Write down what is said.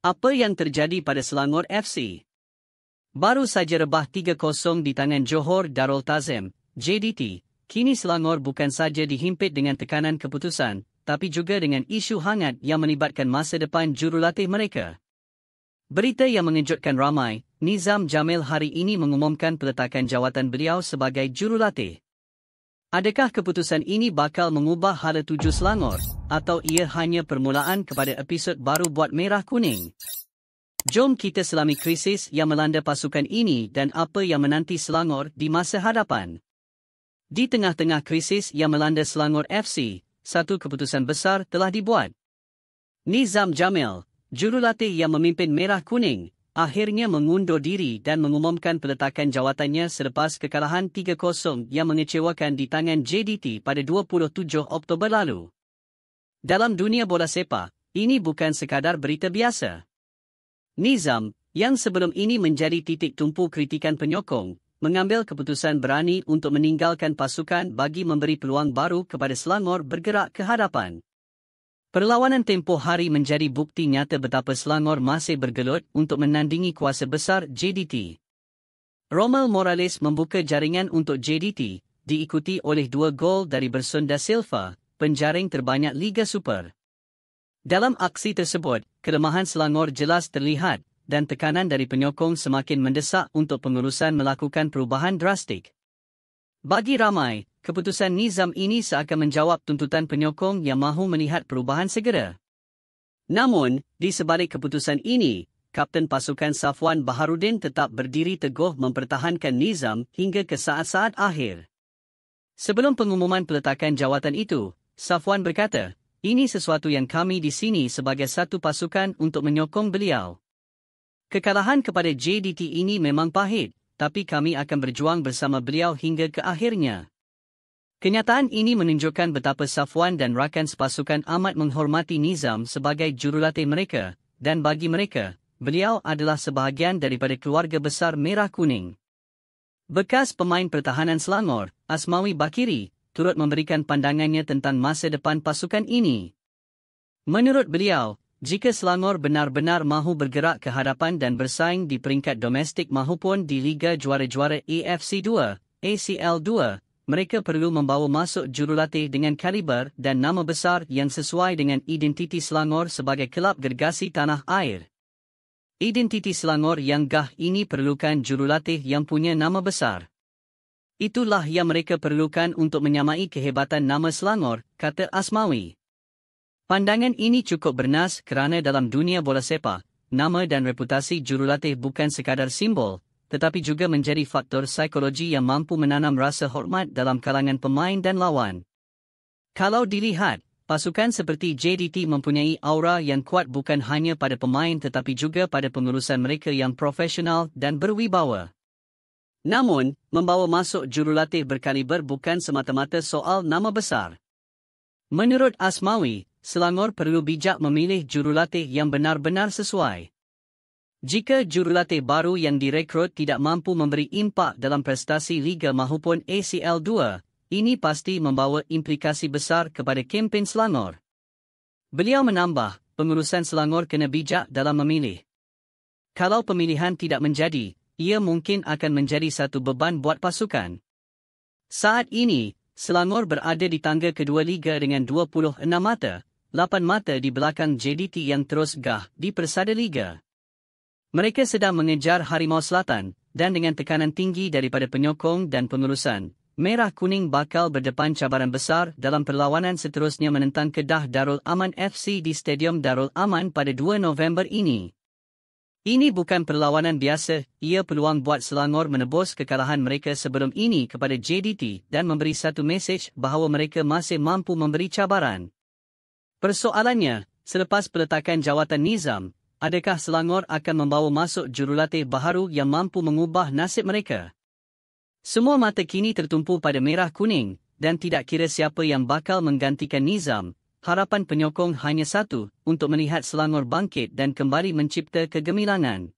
Apa yang terjadi pada Selangor FC? Baru saja rebah 3-0 di tangan Johor Darul Tazim, JDT. Kini Selangor bukan saja dihimpit dengan tekanan keputusan, tapi juga dengan isu hangat yang melibatkan masa depan jurulatih mereka. Berita yang mengejutkan ramai, Nizam Jamil hari ini mengumumkan peletakan jawatan beliau sebagai jurulatih. Adakah keputusan ini bakal mengubah hala tuju Selangor, atau ia hanya permulaan kepada episod baru buat merah kuning? Jom kita selami krisis yang melanda pasukan ini dan apa yang menanti Selangor di masa hadapan. Di tengah-tengah krisis yang melanda Selangor FC, satu keputusan besar telah dibuat. Nizam Jamil, jurulatih yang memimpin merah kuning, akhirnya mengundur diri dan mengumumkan peletakan jawatannya selepas kekalahan 3-0 yang mengecewakan di tangan JDT pada 27 Oktober lalu. Dalam dunia bola sepak, ini bukan sekadar berita biasa. Nizam, yang sebelum ini menjadi titik tumpu kritikan penyokong, mengambil keputusan berani untuk meninggalkan pasukan bagi memberi peluang baru kepada Selangor bergerak ke hadapan. Perlawanan tempoh hari menjadi bukti nyata betapa Selangor masih bergelut untuk menandingi kuasa besar JDT. Romel Morales membuka jaringan untuk JDT, diikuti oleh 2 gol dari Bersun da Silva, penjaring terbanyak Liga Super. Dalam aksi tersebut, kelemahan Selangor jelas terlihat, dan tekanan dari penyokong semakin mendesak untuk pengurusan melakukan perubahan drastik. Bagi ramai, keputusan Nizam ini seakan menjawab tuntutan penyokong yang mahu melihat perubahan segera. Namun, di sebalik keputusan ini, Kapten pasukan Safwan Baharudin tetap berdiri teguh mempertahankan Nizam hingga ke saat-saat akhir. Sebelum pengumuman peletakan jawatan itu, Safwan berkata, "Ini sesuatu yang kami di sini sebagai satu pasukan untuk menyokong beliau. Kekalahan kepada JDT ini memang pahit, tapi kami akan berjuang bersama beliau hingga ke akhirnya." Kenyataan ini menunjukkan betapa Safwan dan rakan sepasukan amat menghormati Nizam sebagai jurulatih mereka, dan bagi mereka, beliau adalah sebahagian daripada keluarga besar Merah Kuning. Bekas pemain pertahanan Selangor, Asmawi Bakiri, turut memberikan pandangannya tentang masa depan pasukan ini. Menurut beliau, jika Selangor benar-benar mahu bergerak ke hadapan dan bersaing di peringkat domestik mahupun di Liga Juara-Juara AFC 2, ACL 2, mereka perlu membawa masuk jurulatih dengan kaliber dan nama besar yang sesuai dengan identiti Selangor sebagai kelab gergasi tanah air. Identiti Selangor yang gah ini perlukan jurulatih yang punya nama besar. Itulah yang mereka perlukan untuk menyamai kehebatan nama Selangor, kata Asmawi. Pandangan ini cukup bernas kerana dalam dunia bola sepak, nama dan reputasi jurulatih bukan sekadar simbol, tetapi juga menjadi faktor psikologi yang mampu menanam rasa hormat dalam kalangan pemain dan lawan. Kalau dilihat, pasukan seperti JDT mempunyai aura yang kuat bukan hanya pada pemain tetapi juga pada pengurusan mereka yang profesional dan berwibawa. Namun, membawa masuk jurulatih berkaliber bukan semata-mata soal nama besar. Menurut Asmawi, Selangor perlu bijak memilih jurulatih yang benar-benar sesuai. Jika jurulatih baru yang direkrut tidak mampu memberi impak dalam prestasi Liga mahupun ACL 2, ini pasti membawa implikasi besar kepada kempen Selangor. Beliau menambah, pengurusan Selangor kena bijak dalam memilih. Kalau pemilihan tidak menjadi, ia mungkin akan menjadi satu beban buat pasukan. Saat ini, Selangor berada di tangga kedua Liga dengan 26 mata, 8 mata di belakang JDT yang terus gah di Persada Liga. Mereka sedang mengejar Harimau Selatan, dan dengan tekanan tinggi daripada penyokong dan pengurusan, Merah Kuning bakal berdepan cabaran besar dalam perlawanan seterusnya menentang Kedah Darul Aman FC di Stadium Darul Aman pada 2 November ini. Ini bukan perlawanan biasa, ia peluang buat Selangor menebus kekalahan mereka sebelum ini kepada JDT dan memberi satu mesej bahawa mereka masih mampu memberi cabaran. Persoalannya, selepas peletakan jawatan Nizam, adakah Selangor akan membawa masuk jurulatih baharu yang mampu mengubah nasib mereka? Semua mata kini tertumpu pada Merah Kuning, dan tidak kira siapa yang bakal menggantikan Nizam, harapan penyokong hanya satu, untuk melihat Selangor bangkit dan kembali mencipta kegemilangan.